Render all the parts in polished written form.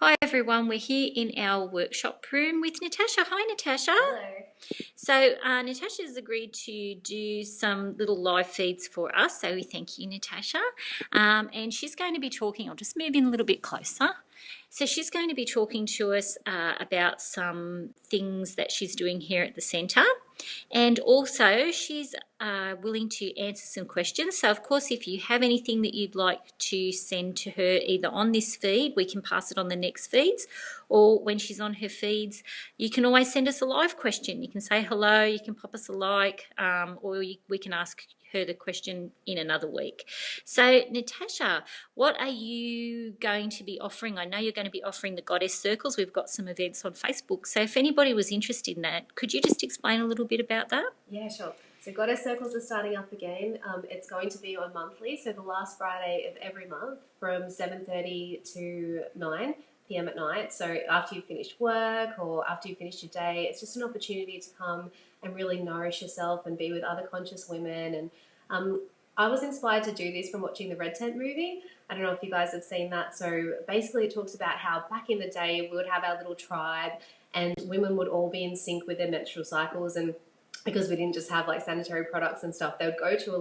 Hi everyone, we're here in our workshop room with Natasha. Hi Natasha. Hello. So Natasha's agreed to do some little live feeds for us, so we thank you Natasha. And she's going to be talking, I'll just move in a little bit closer. So she's going to be talking to us about some things that she's doing here at the centre. And also she's willing to answer some questions. So of course, if you have anything that you'd like to send to her either on this feed, we can pass it on the next feeds, or when she's on her feeds, you can always send us a live question. You can say hello, you can pop us a like, or we can ask her the question in another week. So Natasha, what are you going to be offering? I know you're going to be offering the Goddess Circles. We've got some events on Facebook. So if anybody was interested in that, could you just explain a little bit about that? Yeah, sure. So Goddess Circles are starting up again. It's going to be on monthly, so the last Friday of every month from 7:30 to 9 p.m. at night. So after you've finished work or after you've finished your day, it's just an opportunity to come and really nourish yourself and be with other conscious women. And I was inspired to do this from watching the Red Tent movie. I don't know if you guys have seen that. So basically it talks about how back in the day we would have our little tribe and women would all be in sync with their menstrual cycles, and because we didn't just have like sanitary products and stuff, they would go to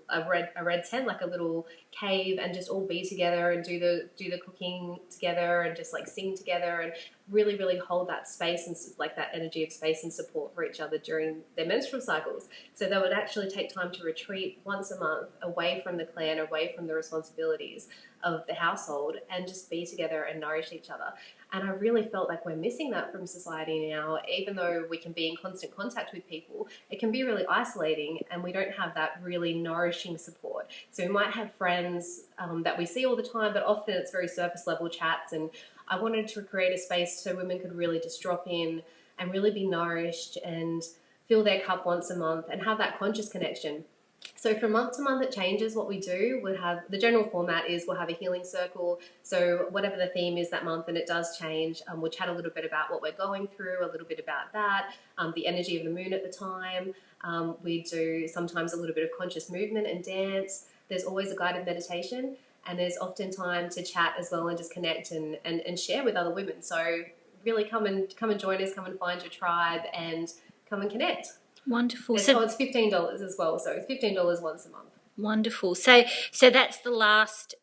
a red tent, like a little cave, and just all be together and do the cooking together and just like sing together and really hold that space and like that energy of space and support for each other during their menstrual cycles. So they would actually take time to retreat once a month away from the clan, away from the responsibilities of the household, and just be together and nourish each other. And I really felt like we're missing that from society now. Even though we can be in constant contact with people, it can be really isolating, and we don't have that really nourishing support. So we might have friends that we see all the time, but often it's very surface level chats. And I wanted to create a space so women could really just drop in and really be nourished and fill their cup once a month and have that conscious connection. So from month to month it changes what we do. We'll have, the general format is we'll have a healing circle. So whatever the theme is that month, and it does change, we'll chat a little bit about what we're going through, a little bit about that, the energy of the moon at the time. We do sometimes a little bit of conscious movement and dance. There's always a guided meditation, and there's often time to chat as well and just connect and share with other women. So really come and join us, come and find your tribe and come and connect. Wonderful. So it's $15 as well. So it's $15 once a month. Wonderful. So that's the last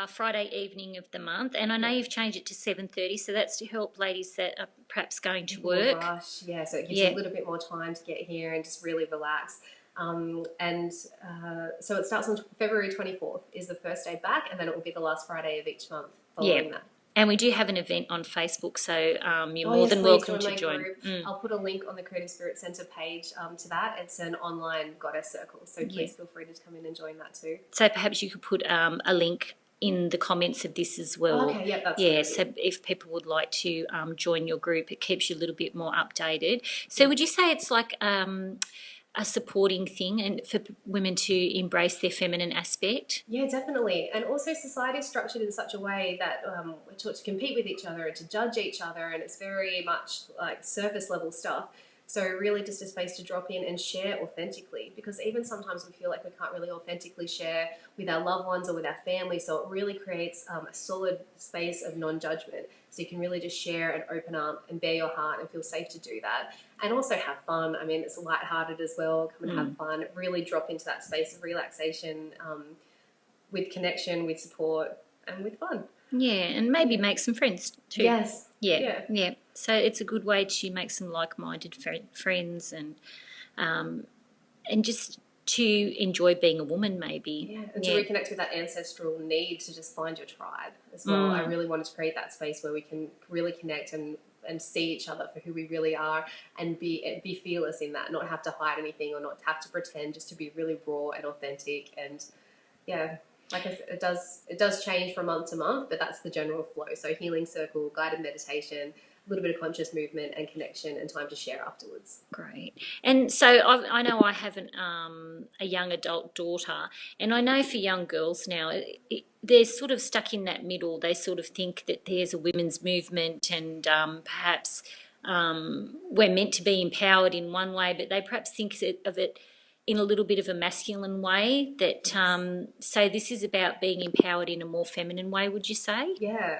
Friday evening of the month, and I know you've changed it to 7:30. So that's to help ladies that are perhaps going to work. Rush, yeah. So it gives you a little bit more time to get here and just really relax. So it starts on February 24th is the first day back, and then it will be the last Friday of each month following that. And we do have an event on Facebook, so you're more than welcome to join. I'll put a link on the Creative Spirit Centre page to that. It's an online goddess circle, so please feel free to come in and join that too. So perhaps you could put a link in the comments of this as well. Okay, yeah, that's good. So if people would like to join your group, it keeps you a little bit more updated. So would you say it's like a supporting thing and for women to embrace their feminine aspect? Yeah, definitely. And also society is structured in such a way that we're taught to compete with each other and to judge each other, and it's very much like surface level stuff. So really just a space to drop in and share authentically, because even sometimes we feel like we can't really authentically share with our loved ones or with our family. So it really creates a solid space of non-judgment. So you can really just share and open up and bare your heart and feel safe to do that. And also have fun. I mean, it's lighthearted as well. Come and have fun. Really drop into that space of relaxation with connection, with support, and with fun. Yeah, and maybe make some friends too. Yes. Yeah. So it's a good way to make some like-minded friends and just to enjoy being a woman, maybe. Yeah, and to reconnect with that ancestral need to just find your tribe as well. I really wanted to create that space where we can really connect and see each other for who we really are, and be fearless in that, not have to hide anything or not have to pretend, just to be really raw and authentic. And yeah, like I said, it does change from month to month, but that's the general flow. So healing circle, guided meditation, a little bit of conscious movement and connection, and time to share afterwards. Great. And so I know I have a young adult daughter, and I know for young girls now, they're sort of stuck in that middle. They sort of think that there's a women's movement and perhaps we're meant to be empowered in one way, but they perhaps think of it in a little bit of a masculine way that so this is about being empowered in a more feminine way, would you say? Yeah,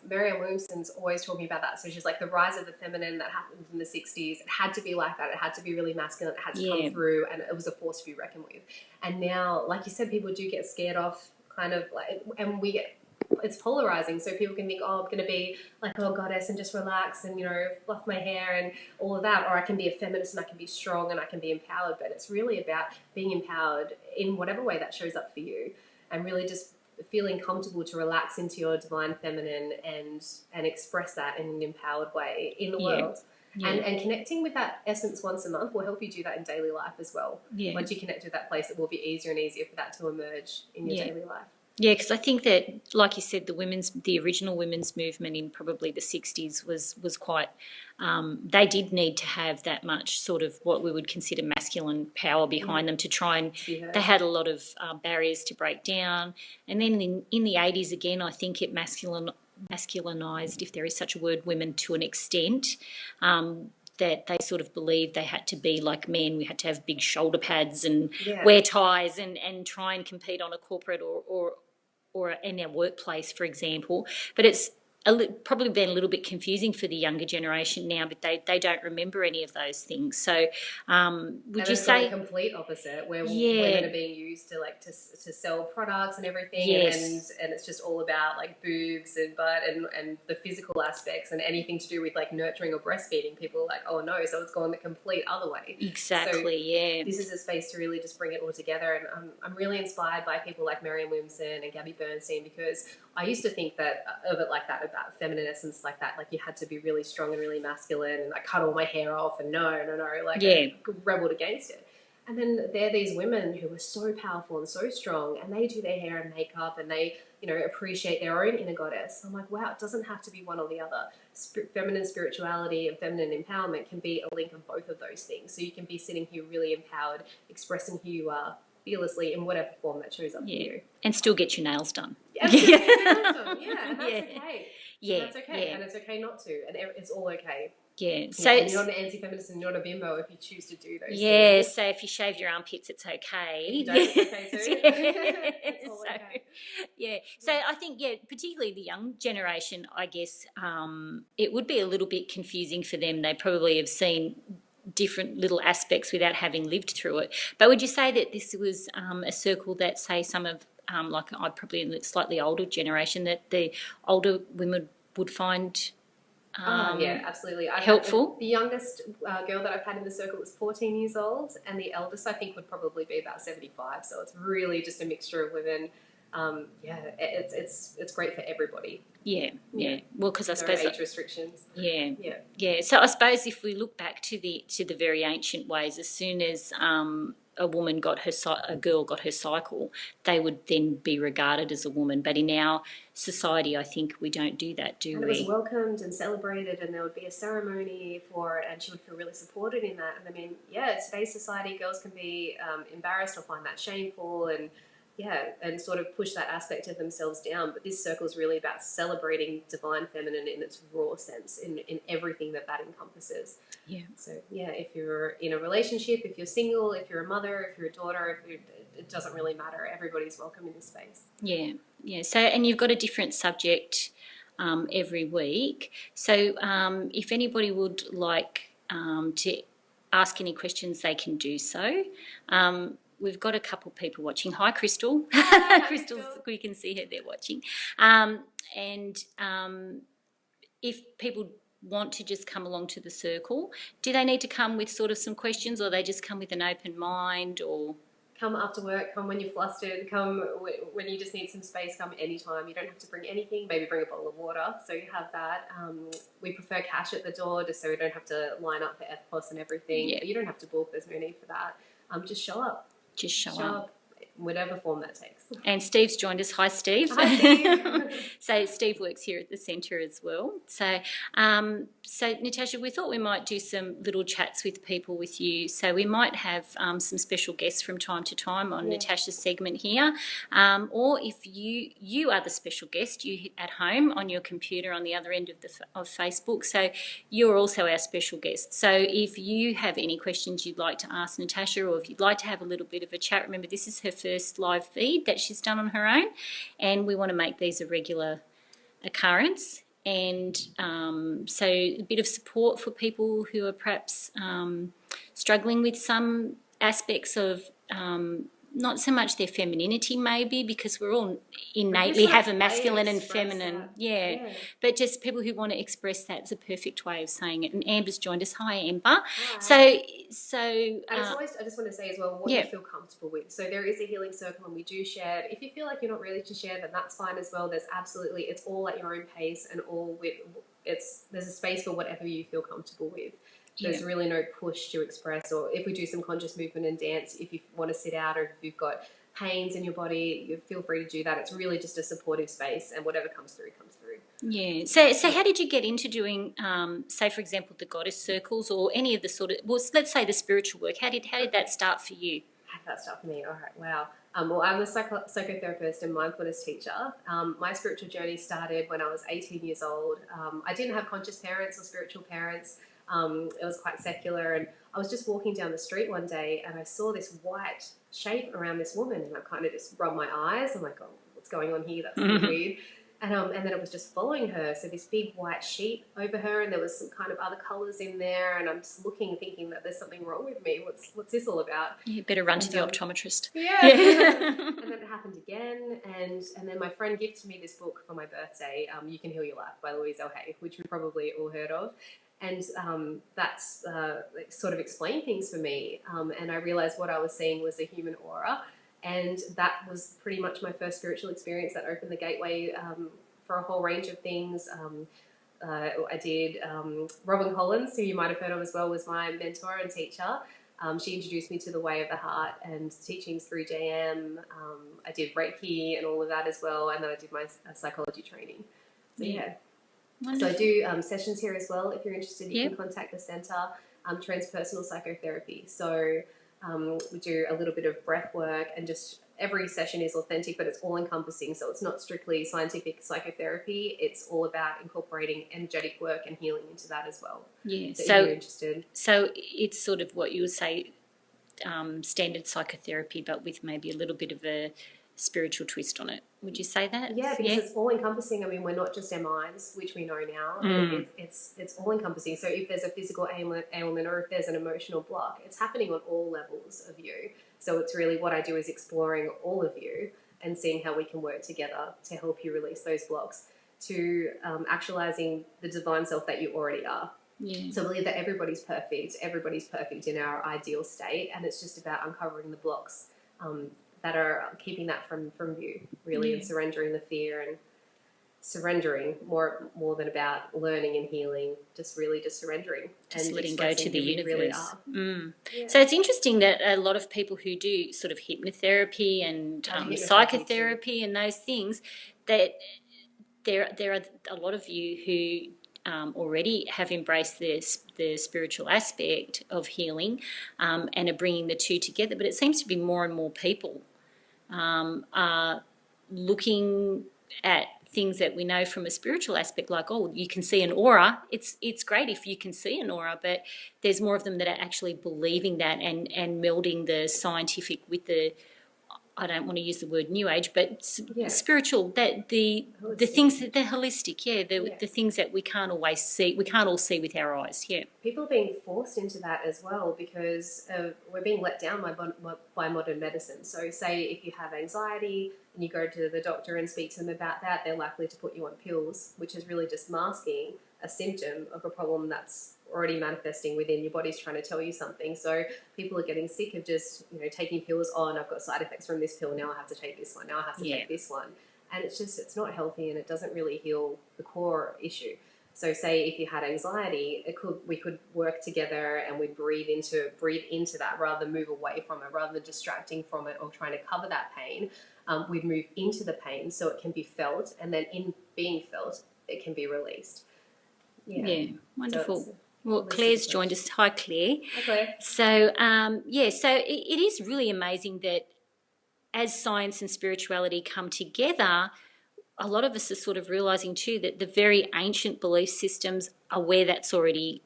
Marianne Williamson's always talking about that. So she's like, the rise of the feminine that happened in the 60s, it had to be like that. It had to be really masculine. It had to come through, and it was a force to be reckoned with. And now, like you said, people do get scared off kind of like, and we get, it's polarizing. So people can think, oh, I'm going to be like, oh, goddess and just relax and, you know, fluff my hair and all of that. Or I can be a feminist and I can be strong and I can be empowered. But it's really about being empowered in whatever way that shows up for you, and really just feeling comfortable to relax into your divine feminine and express that in an empowered way in the world. Yeah. And connecting with that essence once a month will help you do that in daily life as well. Yeah. Once you connect with that place, it will be easier and easier for that to emerge in your daily life. Yeah, because I think that, like you said, the original women's movement in probably the 60s was quite, they did need to have that much sort of what we would consider masculine power behind them to try and, they had a lot of barriers to break down. And then in the 80s, again, I think it masculinized, if there is such a word, women to an extent. That they sort of believed they had to be like men. We had to have big shoulder pads and wear ties and try and compete on a corporate or in our workplace, for example. But it's probably been a little bit confusing for the younger generation now, but they don't remember any of those things. So would you say the complete opposite, where women are being used to like to sell products and everything, and it's just all about like boobs and butt and the physical aspects, and anything to do with like nurturing or breastfeeding, people are like, oh no, so it's gone the complete other way. Exactly. So this is a space to really just bring it all together, and I'm really inspired by people like Marianne Williamson and Gabby Bernstein, because I used to think of it like that, about feminine essence like that, like you had to be really strong and really masculine, and I cut all my hair off, and no, like I rebelled against it. And then there are these women who are so powerful and so strong, and they do their hair and makeup, and they, you know, appreciate their own inner goddess. I'm like, wow, it doesn't have to be one or the other. Feminine spirituality and feminine empowerment can be a link of both of those things. So you can be sitting here really empowered, expressing who you are fearlessly in whatever form that shows up for you. And still get your nails done. And still get your nails done. Yeah, and that's okay. Yeah. That's okay. And it's okay not to. And it's all okay. Yeah. So and you're not an anti-feminist and you're not a bimbo if you choose to do those things. Yeah, so if you shave your armpits, it's okay. If you don't, it's okay too. It's all okay. Yeah. So I think, particularly the young generation, I guess it would be a little bit confusing for them. They probably have seen different little aspects without having lived through it. But would you say that this was a circle that, say, some of, like I'd probably in the slightly older generation, that the older women would find yeah, absolutely. helpful? The youngest girl that I've had in the circle was 14 years old, and the eldest I think would probably be about 75. So it's really just a mixture of women. It's great for everybody. Yeah. Well, because I suppose age restrictions. Yeah. So I suppose if we look back to the very ancient ways, as soon as a girl got her cycle, they would then be regarded as a woman. But in our society, I think we don't do that, do we? And it was welcomed and celebrated, and there would be a ceremony for it, and she would feel really supported in that. And I mean, today's society, girls can be embarrassed or find that shameful, and sort of push that aspect of themselves down. But this circle is really about celebrating divine feminine in its raw sense, in everything that encompasses. Yeah. So, if you're in a relationship, if you're single, if you're a mother, if you're a daughter, it doesn't really matter. Everybody's welcome in this space. Yeah. So, and you've got a different subject every week. So if anybody would like to ask any questions, they can do so. We've got a couple people watching. Hi, Crystal. Hi, Crystal's, we can see her there watching. If people want to just come along to the circle, do they need to come with sort of some questions, or they just come with an open mind, or...? Come after work, come when you're flustered, come when you just need some space, come anytime. You don't have to bring anything, maybe bring a bottle of water, so you have that. We prefer cash at the door, just so we don't have to line up for EFTPOS and everything. Yeah. But you don't have to book, there's no need for that. Just show up. Just show up. whatever form that takes. And Steve's joined us. Hi, Steve. Hi, Steve. So Steve works here at the centre as well. So, so Natasha, we thought we might do some little chats with people with you. So we might have some special guests from time to time on Natasha's segment here, or if you are the special guest, you at home on your computer on the other end of Facebook. So you're also our special guest. So if you have any questions you'd like to ask Natasha, or if you'd like to have a little bit of a chat, remember this is her first live feed that she's done on her own, and we want to make these a regular occurrence. And so a bit of support for people who are perhaps struggling with some aspects of not so much their femininity, maybe, because we're all innately have a masculine and feminine, but just people who want to express that is a perfect way of saying it. And Amber's joined us. Hi, Amber. Hi. So and it's always, I just want to say as well what you feel comfortable with. So there is a healing circle, and we do share. If you feel like you're not ready to share, then that's fine as well. There's absolutely, it's all at your own pace, and all with there's a space for whatever you feel comfortable with. There's really no push to express, or if we do some conscious movement and dance, if you want to sit out, or if you've got pains in your body, you feel free to do that. It's really just a supportive space, and whatever comes through, comes through. Yeah. So how did you get into doing, say, for example, the goddess circles, or any of the sort of, well, let's say the spiritual work? How did that start for you? How did that start for me? All right, wow. Well, I'm a psychotherapist and mindfulness teacher. My spiritual journey started when I was 18 years old. I didn't have conscious parents or spiritual parents. It was quite secular, and I was just walking down the street one day, and I saw this white shape around this woman, and I kind of just rubbed my eyes. I'm like, oh, what's going on here? That's a bit weird. And then it was just following her. So this big white sheet over her, and there was some kind of other colours in there, and I'm just looking, thinking that there's something wrong with me. What's this all about? You better run to the optometrist. Yeah. And then it happened again, and then my friend gifted me this book for my birthday, You Can Heal Your Life by Louise L. Hay, which we probably all heard of. And that's sort of explained things for me. And I realised what I was seeing was a human aura. And that was pretty much my first spiritual experience that opened the gateway for a whole range of things. I did Robin Collins, who you might have heard of as well, was my mentor and teacher. She introduced me to the Way of the Heart and teachings through JM. I did Reiki and all of that as well. And then I did my psychology training. So yeah. Wonderful. So I do sessions here as well. If you're interested, you can contact the centre, Transpersonal Psychotherapy. So we do a little bit of breath work, and just every session is authentic, but it's all encompassing. So it's not strictly scientific psychotherapy. It's all about incorporating energetic work and healing into that as well. Yeah. So if you're interested. So it's sort of what you would say standard psychotherapy, but with maybe a little bit of a spiritual twist on it. Would you say that? Yeah, because it's all encompassing. I mean, we're not just our minds, which we know now. It's all encompassing. So if there's a physical ailment, or if there's an emotional block, it's happening on all levels of you. So it's really, what I do is exploring all of you and seeing how we can work together to help you release those blocks, to actualizing the divine self that you already are. Yeah. So I believe that everybody's perfect in our ideal state, and it's just about uncovering the blocks that are keeping that from you, really, and surrendering the fear, and surrendering more than about learning and healing, just surrendering. Just and letting go to the universe. Really So it's interesting that a lot of people who do sort of hypnotherapy and psychotherapy and those things, that there are a lot of you who already have embraced the spiritual aspect of healing and are bringing the two together. But it seems to be more and more people are looking at things that we know from a spiritual aspect, like, oh, you can see an aura. It's great if you can see an aura, but there's more of them that are actually believing that and melding the scientific with the, I don't want to use the word new age, but spiritual, that the things that they're holistic, the things that we can't always see, we can't all see with our eyes. People are being forced into that as well, because we're being let down by modern medicine. So say if you have anxiety and you go to the doctor and speak to them about that, they're likely to put you on pills, which is really just masking a symptom of a problem that's already manifesting within. Your body's trying to tell you something. So people are getting sick of just, taking pills on. I've got side effects from this pill, now I have to take this one, now I have to take this one. And it's not healthy, and it doesn't really heal the core issue. So say if you had anxiety, we could work together and we'd breathe into that rather than move away from it, rather than distracting from it or trying to cover that pain. We'd move into the pain so it can be felt, and then in being felt, it can be released. Yeah, wonderful. So well, Claire's joined us. Hi, Claire. Hi, Claire. So, so it is really amazing that as science and spirituality come together, a lot of us are sort of realising too that the very ancient belief systems are where that's already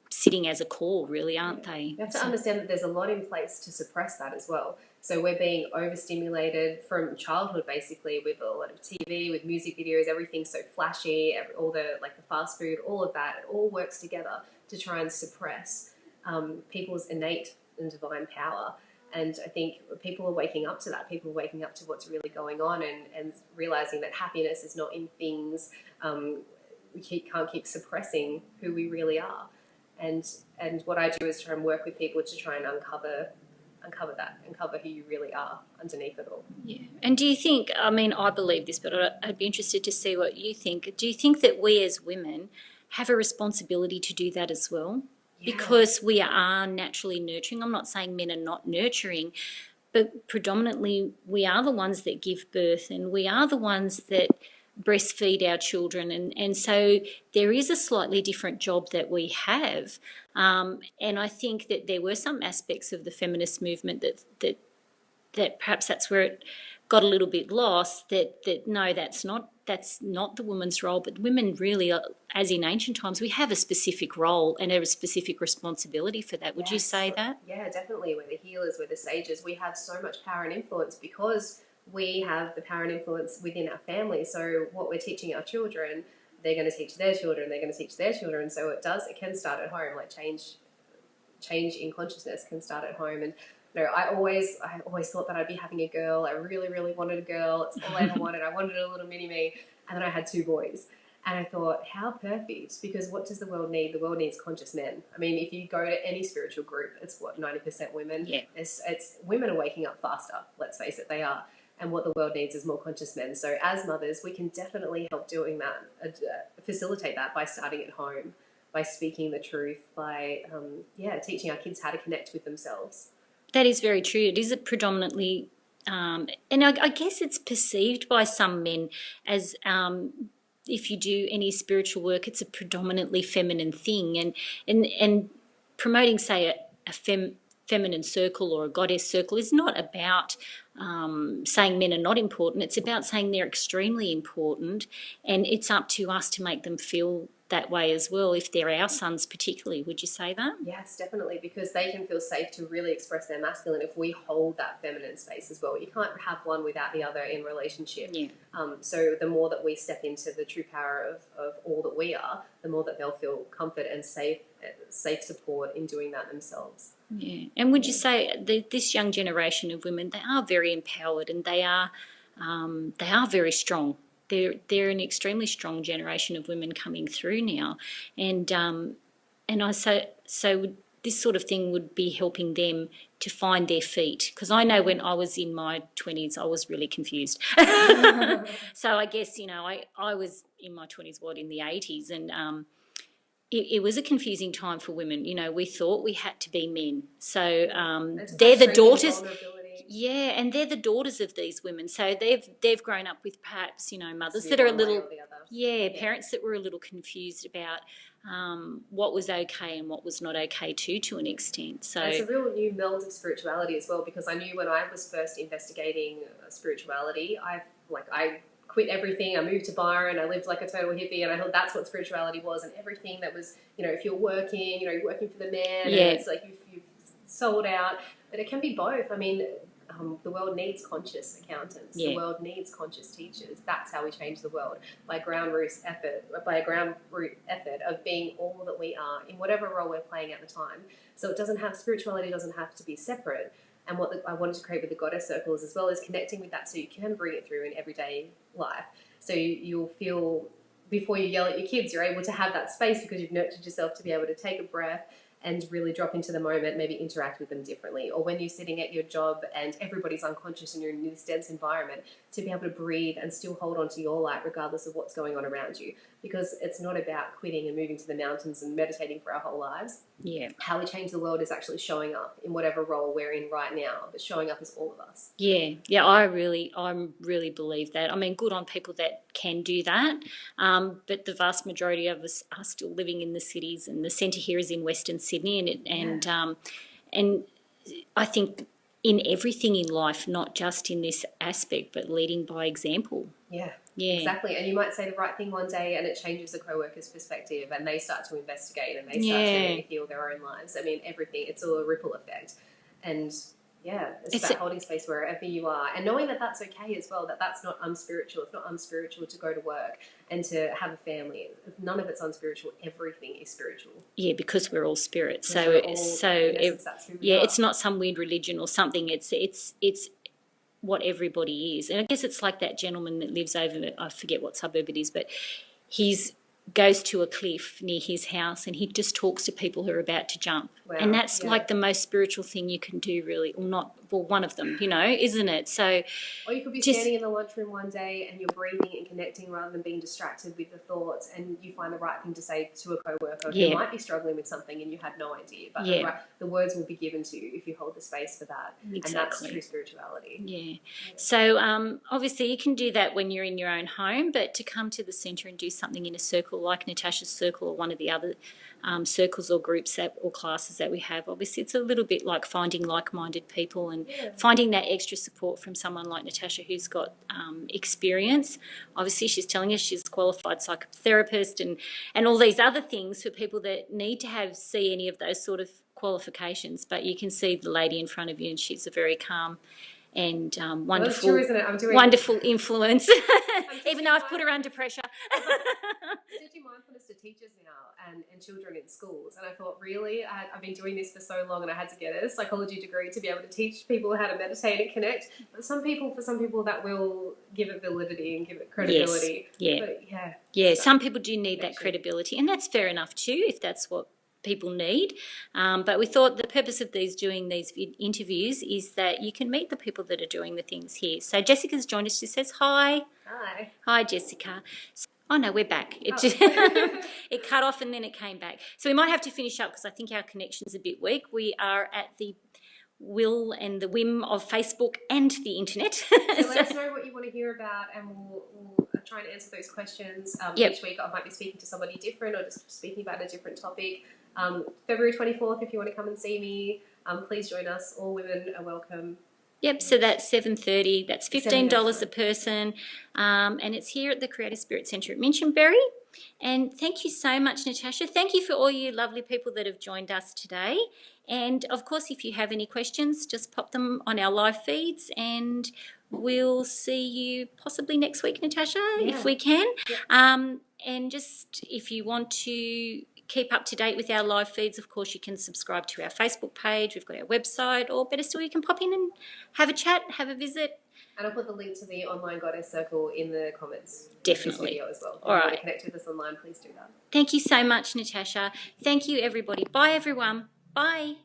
sitting as a core, really, aren't they? You have to understand that there's a lot in place to suppress that as well. So we're being overstimulated from childhood, basically, with a lot of TV, with music videos, everything's so flashy, all the fast food, all of that. It all works together to try and suppress people's innate and divine power. And I think people are waking up to that. People are waking up to what's really going on and realizing that happiness is not in things. We can't keep suppressing who we really are. And what I do is try and work with people to try and uncover who you really are underneath it all. Yeah. And do you think, I mean, I believe this, but I'd be interested to see what you think. Do you think that we as women have a responsibility to do that as well? Yeah. Because we are naturally nurturing. I'm not saying men are not nurturing, but predominantly we are the ones that give birth, and we are the ones that breastfeed our children, and so there is a slightly different job that we have, and I think that there were some aspects of the feminist movement that perhaps that's where it got a little bit lost, that no, that's not the woman's role, but women really are, as in ancient times, we have a specific role and a specific responsibility for that. Would you say that? Yeah, definitely. We're the healers, we're the sages. We have so much power and influence because we have the power and influence within our family. So what we're teaching our children, they're going to teach their children, they're going to teach their children. So it can start at home. Like change in consciousness can start at home. And I always thought that I'd be having a girl. I really, really wanted a girl. It's all I ever wanted. I wanted a little mini me. And then I had 2 boys. And I thought, how perfect, because what does the world need? The world needs conscious men. I mean, if you go to any spiritual group, it's 90% women. Yeah. It's women are waking up faster, let's face it, they are. And what the world needs is more conscious men. So as mothers, we can definitely help doing that, facilitate that by starting at home, by speaking the truth, by teaching our kids how to connect with themselves. That is very true. It is a predominantly, and I guess it's perceived by some men as if you do any spiritual work, it's a predominantly feminine thing, and promoting, say, a feminine circle or a goddess circle is not about saying men are not important. It's about saying they're extremely important, and it's up to us to make them feel that way as well, if they're our sons particularly. Would you say that? Yes, definitely, because they can feel safe to really express their masculine if we hold that feminine space as well. You can't have one without the other in relationship. Yeah. So the more that we step into the true power of all that we are, the more that they'll feel comfort and safe support in doing that themselves. Yeah. And would you say this young generation of women, they are very empowered, and they are very strong. They're an extremely strong generation of women coming through now, and I so this sort of thing would be helping them to find their feet, because I know when I was in my 20s I was really confused. So I guess I was in my 20s in the 80s, and it was a confusing time for women. We thought we had to be men, so they're the daughters. Yeah, and they're the daughters of these women, so they've grown up with perhaps mothers that are a little parents that were a little confused about what was okay and what was not okay to an extent. So it's a real new meld of spirituality as well, because I knew when I was first investigating spirituality, I quit everything. I moved to Byron. I lived like a total hippie, and I thought that's what spirituality was, and everything that was if you're working, you're working for the man, and it's like you've sold out. But it can be both. I mean, the world needs conscious accountants. Yeah. The world needs conscious teachers. That's how we change the world, by a ground root effort of being all that we are in whatever role we're playing at the time. So spirituality doesn't have to be separate. And what I wanted to create with the Goddess Circles as well is connecting with that, so you can bring it through in everyday life. So you'll feel, before you yell at your kids, you're able to have that space because you've nurtured yourself to be able to take a breath and really drop into the moment, maybe interact with them differently. Or when you're sitting at your job and everybody's unconscious and you're in this dense environment, to be able to breathe and still hold on to your light regardless of what's going on around you. Because it's not about quitting and moving to the mountains and meditating for our whole lives. Yeah. How we change the world is actually showing up in whatever role we're in right now, but showing up as all of us. Yeah, yeah, I really believe that. I mean, good on people that can do that, but the vast majority of us are still living in the cities, and the centre here is in Western Sydney, and I think in everything in life, not just in this aspect, but leading by example. Yeah. Yeah. Exactly. And you might say the right thing one day and it changes the co-worker's perspective and they start to investigate and they start to heal their own lives. I mean, everything, it's all a ripple effect. And yeah, it's about holding space wherever you are and knowing that that's okay as well, that that's not unspiritual. It's not unspiritual to go to work and to have a family. None of it's unspiritual. Everything is spiritual. Yeah, because we're all spirits. It's not some weird religion or something. It's what everybody is. And I guess it's like that gentleman that lives over, I forget what suburb it is, but he's goes to a cliff near his house and he just talks to people who are about to jump. Wow. And that's like the most spiritual thing you can do, really, or not, well, one of them, isn't it? So, or you could be standing in the lunchroom one day and you're breathing and connecting rather than being distracted with the thoughts, and you find the right thing to say to a co-worker who might be struggling with something and you had no idea, but the words will be given to you if you hold the space for that. Exactly. And that's true spirituality. Yeah. So obviously you can do that when you're in your own home, but to come to the centre and do something in a circle like Natasha's circle or one of the other circles or groups or classes that we have, obviously it's a little bit like finding like-minded people and finding that extra support from someone like Natasha who's got experience. Obviously she's telling us she's a qualified psychotherapist and all these other things for people that need to see any of those sort of qualifications, but you can see the lady in front of you and she's a very calm and wonderful, wonderful influence, even though I've put her under pressure. I'm teaching mindfulness to teachers now and children in schools, and I thought, really, I've been doing this for so long and I had to get a psychology degree to be able to teach people how to meditate and connect. But for some people that will give it validity and give it credibility. Yes. Yeah. Some people do need that credibility, and that's fair enough too if that's what people need, but we thought the purpose of doing these interviews is that you can meet the people that are doing the things here. So Jessica's joined us. She says hi. Hi Jessica. Oh no, we're back. It cut off and then it came back, so we might have to finish up because I think our connection's a bit weak. We are at the will and the whim of Facebook and the internet. So let us know what you want to hear about and we'll try and answer those questions. Each week I might be speaking to somebody different or just speaking about a different topic. February 24th, if you want to come and see me, please join us. All women are welcome. Yep, so that's 7:30. That's $15 a person, and it's here at the Creative Spirit Centre at Minchinbury. And thank you so much, Natasha. Thank you for all you lovely people that have joined us today. And, of course, if you have any questions, just pop them on our live feeds and we'll see you possibly next week, Natasha, if we can. And just if you want to keep up to date with our live feeds, of course, you can subscribe to our Facebook page. We've got our website, or better still, you can pop in and have a chat, have a visit. And I'll put the link to the Online Goddess Circle in the comments. Definitely. Video as well. If all right. You want to connect with us online, please do that. Thank you so much, Natasha. Thank you, everybody. Bye, everyone. Bye.